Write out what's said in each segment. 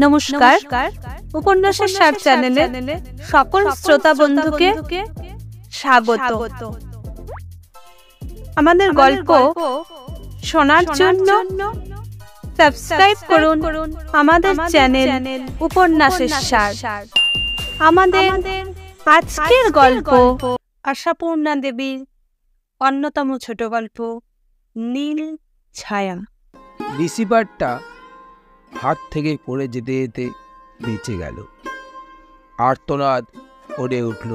নমস্কার। উপন্যাসের সার চ্যানেলে সকল শ্রোতা বন্ধুকে স্বাগত। আমাদের গল্প শোনার জন্য সাবস্ক্রাইব করুন আমাদের চ্যানেল উপন্যাসের সার। আমাদের আজকের গল্প আশাপূর্ণা দেবীর অন্যতম ছোট গল্প নীল ছায়া। রিসিভারটা হাত থেকে পড়ে যেতে যেতে বেঁচে গেল। আর্তনাদ করে উঠল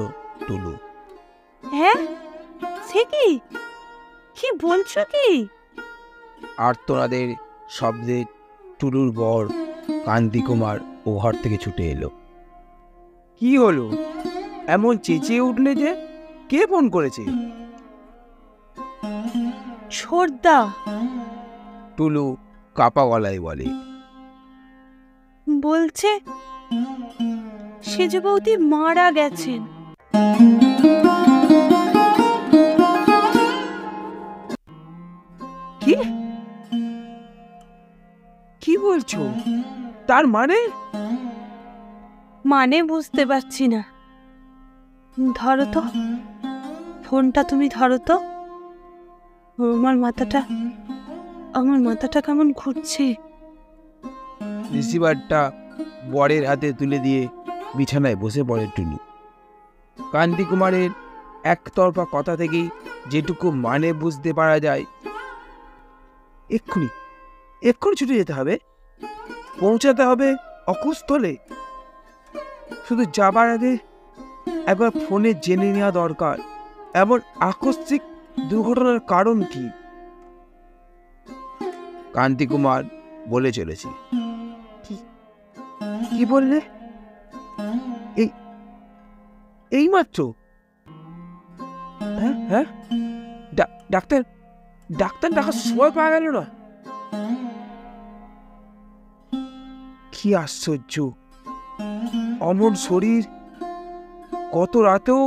টুলু। হ্যাঁ, সে কি? কি বলছো কি? আর্তনাদের শব্দে টুলুর বর কান্তি কুমার ও ঘর থেকে ছুটে এলো। কি হলো? এমন চেঁচিয়ে উঠলে যে? কে ফোন করেছে? ছোটদা, টুলু কাপা গলায় বলে। বলছে সেজ বৌদি মারা গেছেন। কি কি বলছো? তার মানে? মানে বুঝতে পারছি না। ধরো তো ফোনটা, তুমি ধরো তো। আমার মাথাটা কেমন ঘুরছে। রিসিভারটা বরের হাতে তুলে দিয়ে বিছানায় বসে পড়ে টুলু। কান্তি কুমারের একতরফা কথা থেকেই যেটুকু মানে বুঝতে পারা যায়, এক্ষুনি ছুটে যেতে হবে, পৌঁছাতে হবে অকুস্থলে। শুধু যাবার আগে একবার ফোনে জেনে নেওয়া দরকার এমন আকস্মিক দুর্ঘটনার কারণ কি। কান্তি কুমার বলে চলেছে। কি বললে? এই মাত্র? হ্যাঁ, ডাক্তার ডাকার সময় পাওয়া গেল না? কি আশ্চর্য! অমন শরীর, কত রাতেও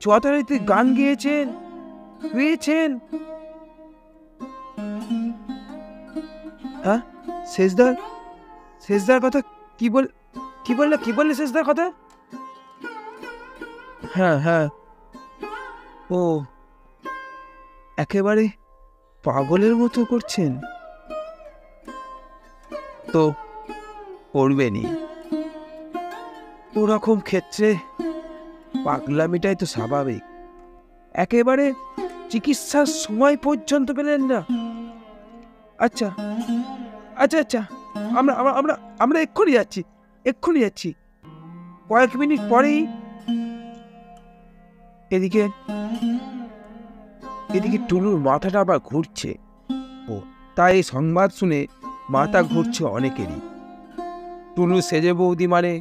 যথারীতি গান গেয়েছেন, শুয়েছেন। হ্যাঁ, শেষদার কথা কি বললে শেষদার কথা? হ্যাঁ, ও একেবারে পাগলের মতো করছেন তো? করবেনই, ওরকম ক্ষেত্রে পাগলামিটাই তো স্বাভাবিক। একেবারে চিকিৎসার সময় পর্যন্ত পেলেন না? আচ্ছা, আমরা এক্ষুনি যাচ্ছি। কয়েক মিনিট পরেই। এদিকে টুলুর মাথাটা আবার ঘুরছে। তাই এই সংবাদ শুনে মাথা ঘুরছে অনেকেরই। টুলু সেজে বৌদি মানে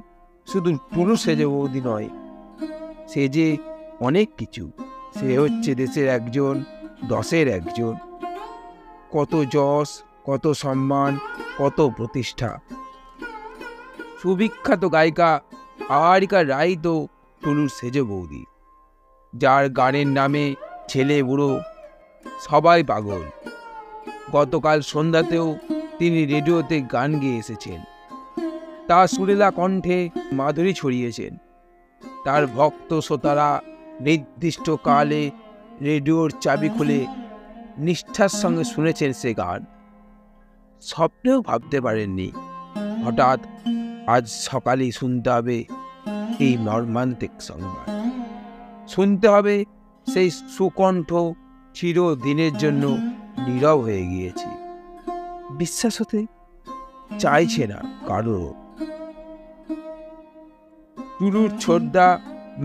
শুধু টুলু সেজে বৌদি নয়, সে যে অনেক কিছু। সে হচ্ছে দেশের একজন, দশের একজন। কত যশ, কত সম্মান, কত প্রতিষ্ঠা। সুবিখ্যাত গায়িকা আহারিকা রাই তো টুলুর সেজে বৌদি, যার গানের নামে ছেলে বুড়ো সবাই পাগল। গতকাল সন্ধ্যাতেও তিনি রেডিওতে গান গেয়ে এসেছেন। তার সুরেলা কণ্ঠে মাধুরী ছড়িয়েছেন। তার ভক্ত শ্রোতারা নির্দিষ্ট কালে রেডিওর চাবি খুলে নিষ্ঠার সঙ্গে শুনেছেন সে গান। স্বপ্নেও ভাবতে পারেননি হঠাৎ আজ সকালেই শুনতে হবে এই মর্মান্তিক সংবাদ। শুনতে হবে সেই সুকণ্ঠ চিরদিনের জন্য নীরব হয়ে গিয়েছে। বিশ্বাস হতে চাইছে না কারো। টুলুর ছোটদা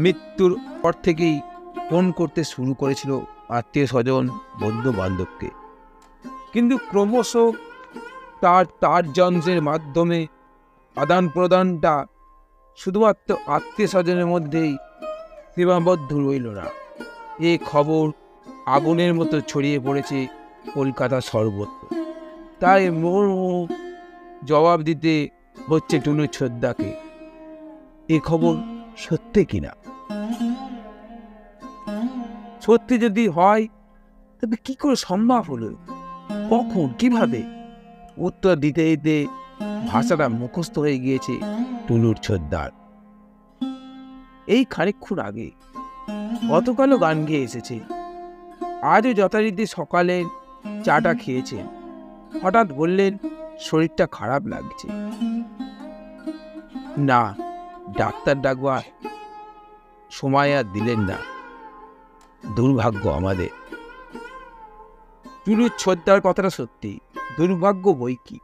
মৃত্যুর পর থেকেই ফোন করতে শুরু করেছিল আত্মীয় স্বজন, বন্ধু বান্ধবকে, কিন্তু ক্রমশ তার যন্ত্রের মাধ্যমে আদান প্রদানটা শুধুমাত্র আত্মীয় স্বজনের মধ্যেই সীমাবদ্ধ রইল না। এ খবর আগুনের মতো ছড়িয়ে পড়েছে কলকাতা সর্বত্র। তাই জবাব দিতে হচ্ছে টুলুর ছোটদাকে। এ খবর সত্যি কিনা? সত্যি যদি হয় তবে কি করে সম্ভব হলো? কখন? কিভাবে? উত্তর দিতে দিতে ভাষাটা মুখস্থ হয়ে গিয়েছে টুলুর ছোদ্দার। এই খানিকক্ষণ আগে গতকালও গান গেয়ে এসেছে, আজও যথারীতি সকালে চাটা খেয়েছেন। হঠাৎ বললেন শরীরটা খারাপ লাগছে। না, ডাক্তার ডাকবার সময় আর দিলেন না। দুর্ভাগ্য আমাদের। টুলুর ছোদ্দার কথাটা সত্যি, দুর্ভাগ্য বই কি।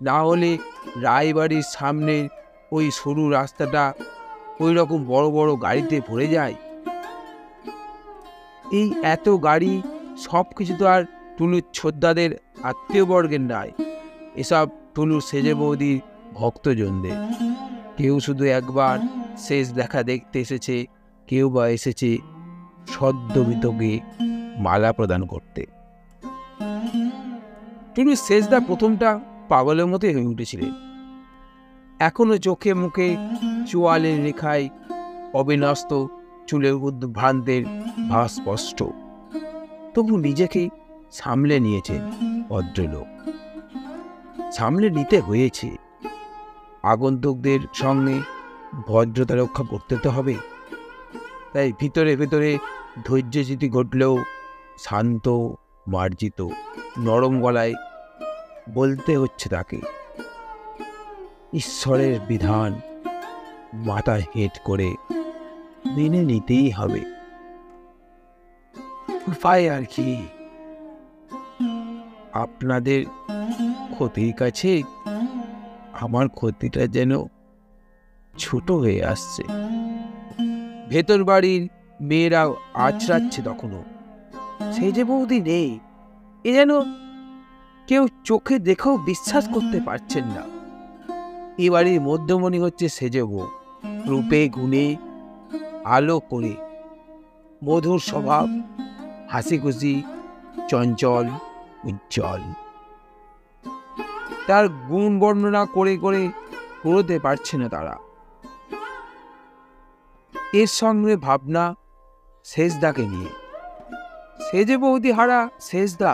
না হলে রায়বাড়ির সামনে ওই সরু রাস্তাটা ওই রকম বড় বড় গাড়িতে ভরে যায়। এই এত গাড়ি সব কিছু তো আর টুলুর ছোদ্দাদের আত্মীয়বর্গের নয়, এসব টুলুর সেজে বৌদির ভক্তজনদের। কেউ শুধু একবার শেষ দেখা দেখতে এসেছে, কেউ বা এসেছে সদ্যবিতকে মালা প্রদান করতে। টুলুর শেষদা প্রথমটা পাগলের মতোই হয়ে উঠেছিলেন। এখনো চোখে মুখে চোয়ালের রেখায় অবিনস্ত, চুলের উদ্ভ্রান্তের ভাস স্পষ্ট। তবু নিজেকে সামলে নিয়েছেন ভদ্রলোক। সামলে নিতে হয়েছে, আগন্তুকদের সঙ্গে ভদ্রতা রক্ষা করতে তো হবে। তাই ভিতরে ভিতরে ধৈর্যচ্যুতি ঘটলেও শান্ত, মার্জিত, নরম গলায় বলতে হচ্ছে তাকে, ঈশ্বরের বিধান মাথা হেঁট করে মেনে নিতেই হবে। উপায় আর কি? আপনাদের ক্ষতির কাছে আমার ক্ষতিটা যেন ছোট হয়ে আসছে। ভেতর বাড়ির মেয়েরা আছড়াচ্ছে তখনও। সেজে বৌদি নেই, এ যেন কেউ চোখে দেখেও বিশ্বাস করতে পারছেন না। এ বাড়ির মধ্যমণি হচ্ছে সেজে বউ, রূপে গুণে আলো করে, মধুর স্বভাব, হাসি খুশি, চঞ্চল, উজ্জ্বল। তার গুণ বর্ণনা করে করে করতে পারছে না তারা। এর সঙ্গে ভাবনা শেষদাকে নিয়ে। সেজে বৌদি হারা শেষদা,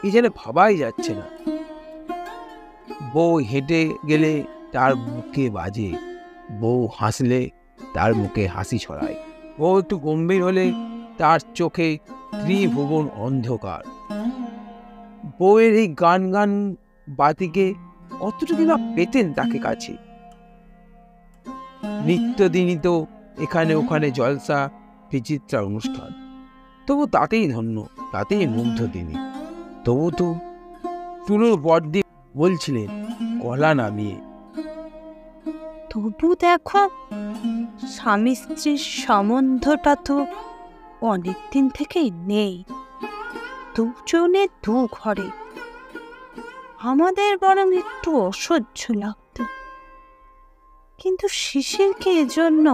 এই যেন ভাবাই যাচ্ছে না। বউ হেঁটে গেলে তার মুখে বাজে, বউ হাসলে তার মুখে হাসি ছড়ায়, বউ একটু গম্ভীর হলে তার চোখে ত্রিভুবন অন্ধকার। বউয়ের এই গান গান বাতিকে কতটুকু না পেতেন তাকে কাছে। নিত্যদিনই তো এখানে ওখানে জলসা, বিচিত্রা অনুষ্ঠান, তবু তাতেই ধন্য, তাতেই মুগ্ধ তিনি। তবু তো টুলুর বড়দি বলছিলেন গলা নামিয়ে, তবু দেখো স্বামী স্ত্রীর সম্বন্ধটা তো অনেকদিন থেকেই নেই, দুজনে দু ঘরে। আমাদের বরং একটু অসহ্য লাগতো, কিন্তু শিশিরকে এজন্য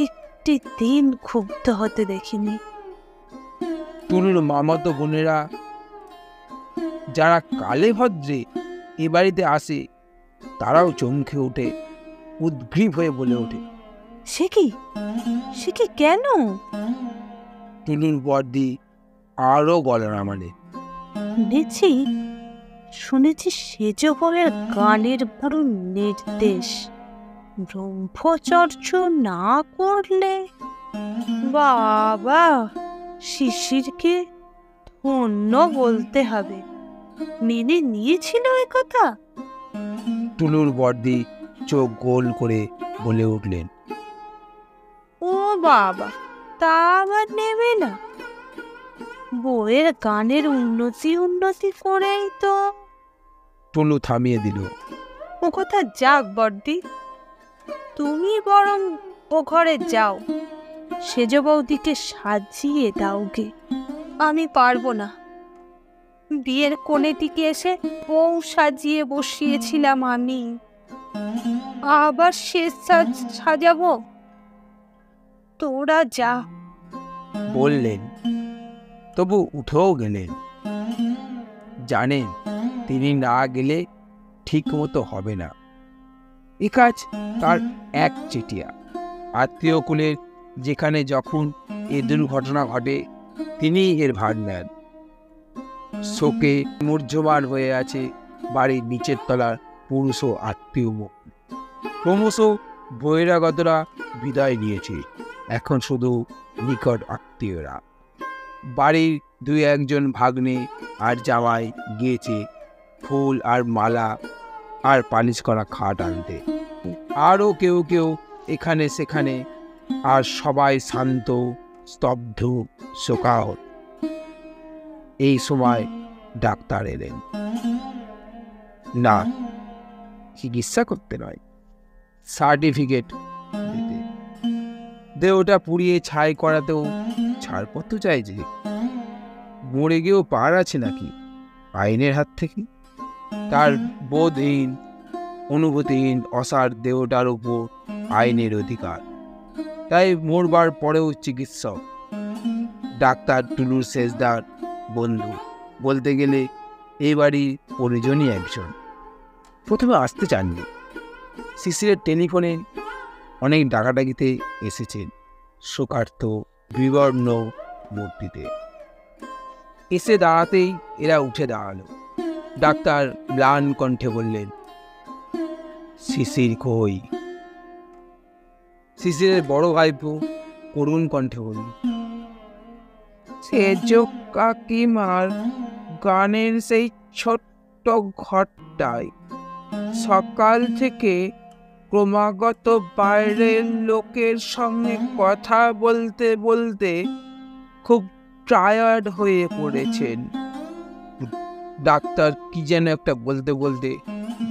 একটি দিন ক্ষুব্ধ হতে দেখিনি। টুলুর মামাতো বোনেরা যারা কালে ভদ্রে এ বাড়িতে আসে, তারাও চমকে ওঠে, উদ্গ্রীব হয়ে বলে ওঠে, সে কি, সে কি, কেন? টুলুর বড়দি আরো গলা নামালে, শুনেছি, শুনেছি সেজ বউয়ের গানের বড় নির্দেশ, ব্রহ্মচর্য না করলে। বাবা, শিশিরকে ধন্য বলতে হবে, মেনে নিয়েছিল এ কথা। টুলুর বড়দি চোখ গোল করে বলে উঠলেন, ও বাবা, তা আবার নেবে না? বউয়ের গানের উন্নতি করেই তো। টুলু থামিয়ে দিল, ও কথা যাক বড়দি, তুমি বরং ও ঘরে যাও, সেজ বৌদিকে সাজিয়ে দাওগে। আমি পারবো না। বিয়ের কোণেটিকে এসে বউ সাজিয়ে বসিয়েছিলাম আমি, আবার শেষ সাজাবো? তোরা যা বললেন। তবু উঠেও গেলেন। জানেন তিনি না গেলে ঠিক মতো হবে না। এ কাজ তার এক চেটিয়া। আত্মীয় কুলের যেখানে যখন এ দুর্ঘটনা ঘটে, তিনি এর ভার নেন। শোকে মূর্ছমান হয়ে আছে বাড়ির নিচের তলার পুরুষ ও আত্মীয় মুখ। ক্রমশ বহিরাগতরা বিদায় নিয়েছে, এখন শুধু নিকট আত্মীয়রা। বাড়ির 2-1 ভাগ্নে আর জামাই গিয়েছে ফুল আর মালা আর পালিশ করা খাট আনতে। আরও কেউ কেউ এখানে সেখানে, আর সবাই শান্ত, স্তব্ধ, শোকাহত। এই সময় ডাক্তার এলেন। না, চিকিৎসা করতে নয়, সার্টিফিকেট দিতে। দেহটা পুড়িয়ে ছাই করাতেও ছাড়পত্র চাইছে। মরে গিয়েও পার আছে নাকি আইনের হাত থেকে? তার বোধহীন, অনুভূতিহীন অসার দেহটার উপর আইনের অধিকার। তাই মরবার পরেও চিকিৎসক। ডাক্তার টুলুর শেষদার বন্ধু, বলতে গেলে এই বাড়ির পরিজনই একজন। প্রথমে আসতে চাননি, শিশিরের টেলিফোনে অনেক ডাকাডাকিতে এসেছেন শোকার্ত বিবর্ণ মূর্তিতে। এসে দাঁড়াতেই এরা উঠে দাঁড়ালো। ডাক্তার ম্লান কণ্ঠে বললেন, শিশির কই? শিশিরের বড় ভাইপো করুণ কণ্ঠে বলল, সেজ কাকিমার গানের সেই ছোট্ট ঘরটায় সকাল থেকে ক্রমাগত বাইরের লোকের সঙ্গে কথা বলতে বলতে খুব টায়ার্ড হয়ে পড়েছেন। ডাক্তার কি যেন একটা বলতে বলতে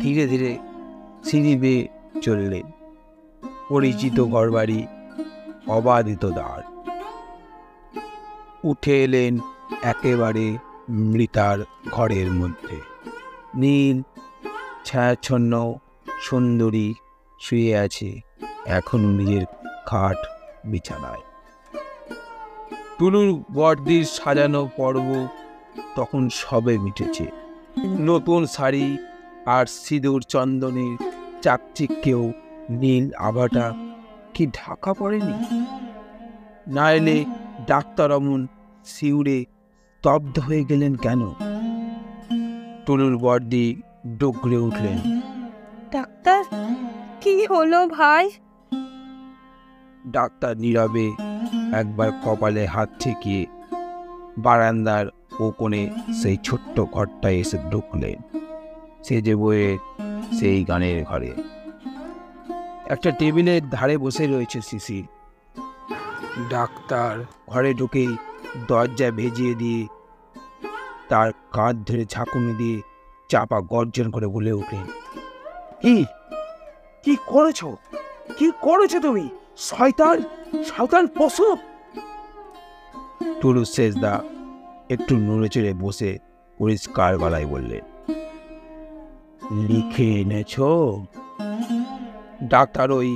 ধীরে ধীরে সিঁড়ি বেয়ে চললেন। পরিচিত ঘরবাড়ি, অবাধিত দ্বার। উঠে এলেন একেবারে মৃতার ঘরের মধ্যে। নীল ছায়াচ্ছন্ন সুন্দরী শুয়ে আছে এখনো নিজের খাট বিছানায়। টুলুর বর্দির সাজানো পর্ব তখন সবে মিটেছে। নতুন শাড়ি আর সিঁদুর চন্দনের চাকচিক্যেও নীল আভাটা কি ঢাকা পড়েনি? না এলে ডাক্তার অমন শিউরে স্তব্ধ হয়ে গেলেন কেন? টুলুর বর্দি ডগরে উঠলেন। ডাক্তার, কি হলো ভাই? ডাক্তার নীরবে একবার কপালে হাত ঠেকিয়ে বারান্দার ও কোণে সেই ছোট্ট ঘরটায় এসে ঢুকলেন। সেজে বয়ে সেই গানের ঘরে। একটা টেবিলের ধারে বসে রয়েছে শিশির। ডাক্তার ঘরে ঢুকেই দরজা ভেজিয়ে দিয়ে তার কাঁধ ধরে ঝাঁকুনি দিয়ে চাপা গর্জন করে বলে উঠলেন, কি কি করেছো? কি করেছো তুমি? শয়তান, শয়তান পশু! টুলু শেষদা একটু নড়ে চড়ে বসে পরিষ্কার গলায় বললেন, লিখে এনেছো? ডাক্তার ওই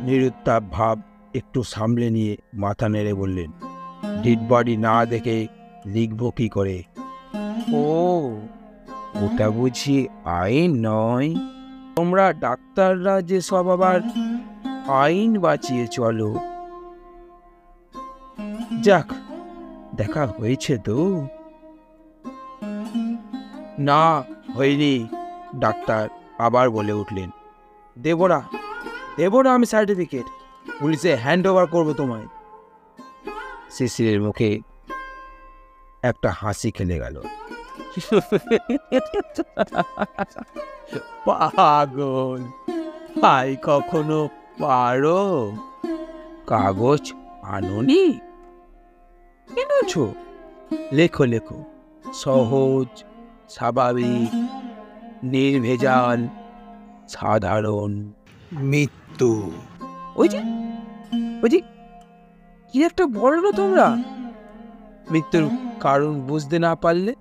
নিরুত্তাপ ভাব একটু সামলে নিয়ে মাথা নেড়ে বললেন, ডেড বডি না দেখে লিখবো কি করে? ও, ওটা বুঝি আইন নয়? তোমরা ডাক্তাররা যে সব আবার আইন বাঁচিয়ে চলো। যাক, দেখা হয়েছে তো? না, হয়নি। ডাক্তার আবার বলে উঠলেন, দেবো না আমি সার্টিফিকেট। পুলিশে হ্যান্ড ওভার করবো তোমায়। শিশিরের মুখে একটা হাসি খেলে গেল। পাগল, ভাই কখনো পারো? কাগজ আনোনি? এনেছো? লেখো লেখো, সহজ, স্বাভাবিক, নির্ভেজাল, সাধারণ মৃত্যু। ওই যে কি একটা বলো না তোমরা? মৃত্যুর কারণ বুঝতে না পারলে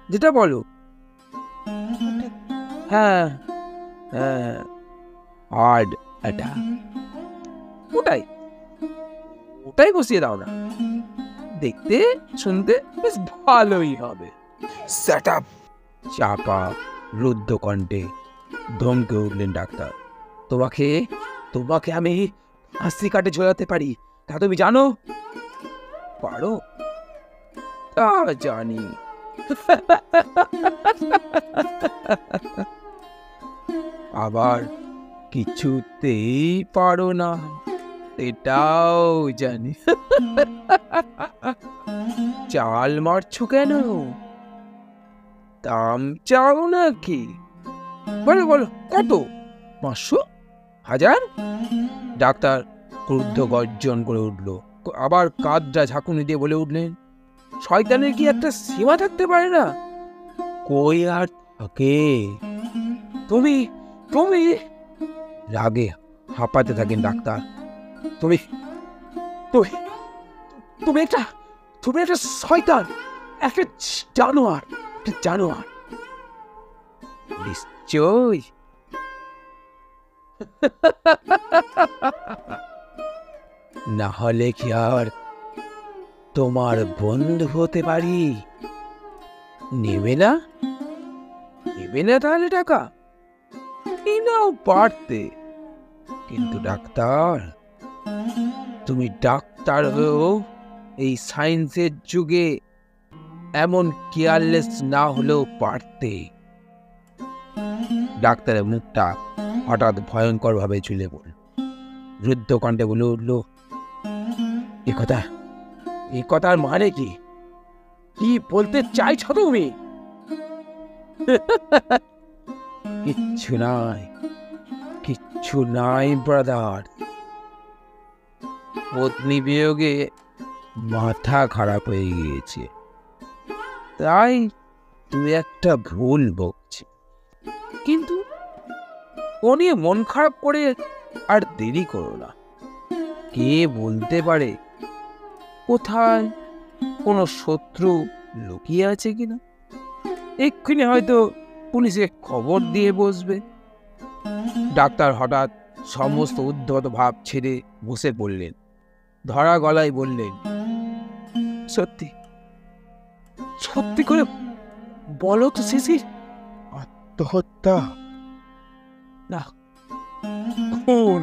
যেটা বলো। হ্যাঁ হ্যাঁ, হার্ট অ্যাটাক। ওটাই বসিয়ে দাও না, দেখতে শুনতে বেশ ভালোই হবে। Set up! চাপা রুদ্ধ কণ্ঠে ধমকে উঠলেন ডাক্তার, তোমাকে আমি হাসি কাটে ঝোলাতে পারি, তা তুমি জানো? পারো? তা জানি, আবার কিছুতেই পারো না, এটাও জানি। চাল মারছো কেন? দাম চাও নাকি? বলো বলো, কত? 500? 1000? ডাক্তার ক্রুদ্ধ গর্জন করে উঠল, আবার কাঁধটা ঝাঁকুনি দিয়ে বলে উঠলেন, শয়তানের কি একটা সীমা থাকতে পারে না? কই আর থাকে? তুমি তুমি রাগে হাঁপাতে থাকেন ডাক্তার। তুমি তুমি তুমি একটা তুমি একটা শয়তান, একটা জানোয়ার, একটা জানোয়ার। নিশ্চয়। না হলে কি আর তোমার বন্ধু হতে পারি? নেবে না? নেবে না তাহলে টাকা? এই নাও পারতে। কিন্তু ডাক্তার, তুমি ডাক্তার হয়েও এই সায়েন্সের যুগে এমন কেয়ারলেস না হলেও পারতে। ডাক্তারের মুখটা হঠাৎ ভয়ঙ্কর ভাবে ঝুলে পড়ল। রুদ্ধ কণ্ঠে বলে উঠল, এ কথার মানে কি? কি বলতে চাইছো তুমি? কিচ্ছু নাই, কিচ্ছু নাই ব্রাদার। পত্নী বিয়োগে মাথা খারাপ হয়ে গিয়েছে, তাই তুই একটা ভুল বকছি। কিন্তু ও নিয়ে মন খারাপ করে আর দেরি করো না। কে বলতে পারে কোথায় কোনো শত্রু লুকিয়ে আছে কিনা। এক্ষুনি হয়তো পুলিশে খবর দিয়ে বসবে। ডাক্তার হঠাৎ সমস্ত উদ্ধত ভাব ছেড়ে বসে পড়লেন, ধরা গলায় বললেন, সত্যি সত্যি করে বলো তো শিশির, আত্মহত্যা না খুন?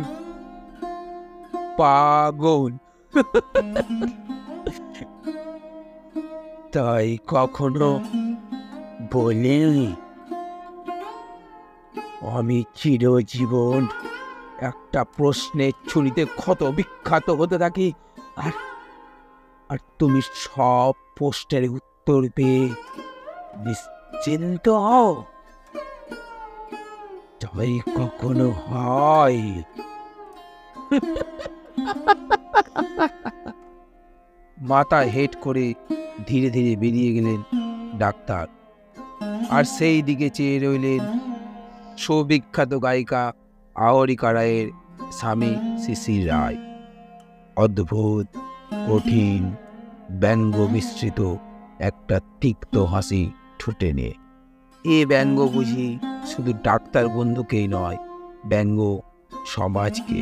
পাগল। তাই কখনো বলিনি আমি চিরজীবন একটা প্রশ্নের ছুরিতে ক্ষত বিখ্যাত হতে থাকি, আর আর তুমি সব প্রশ্নের উত্তর পেয়ে নিশ্চিন্ত হও? তাই কখনো হয়? মাথা হেট করে ধীরে ধীরে বেরিয়ে গেলেন ডাক্তার, আর সেই দিকে চেয়ে রইলেন সুবিখ্যাত গায়িকা আহরিকা রায়ের স্বামী শিশির রায়। অদ্ভুত, কঠিন, ব্যঙ্গ মিশ্রিত একটা তিক্ত হাসি ঠোঁটে নিয়ে। এ ব্যঙ্গ বুঝি শুধু ডাক্তার বন্ধুকেই নয়, ব্যঙ্গ সমাজকে,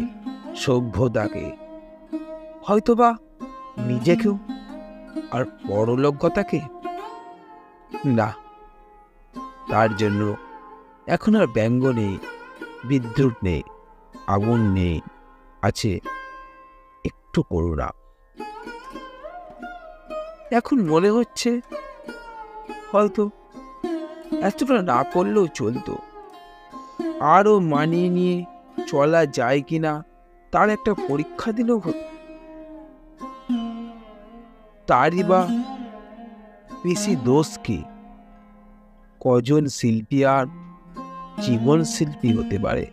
সভ্যতাকে, হয়তোবা নিজেকেও, আর পরলোকগতাকে। না, তার জন্য এখন আর ব্যঙ্গ নেই, বিদ্যুৎ নেই, আগুন নেই, আছে একটু করুণা। এখন মনে হচ্ছে হয়তো এতটা না করলেও চলতো, আরও মানিয়ে নিয়ে চলা যায় কিনা তার একটা পরীক্ষা দিলেও হতো। তারই বা বেশি দোষ কি? কজন শিল্পী আর জীবন শিল্পী হতে পারে?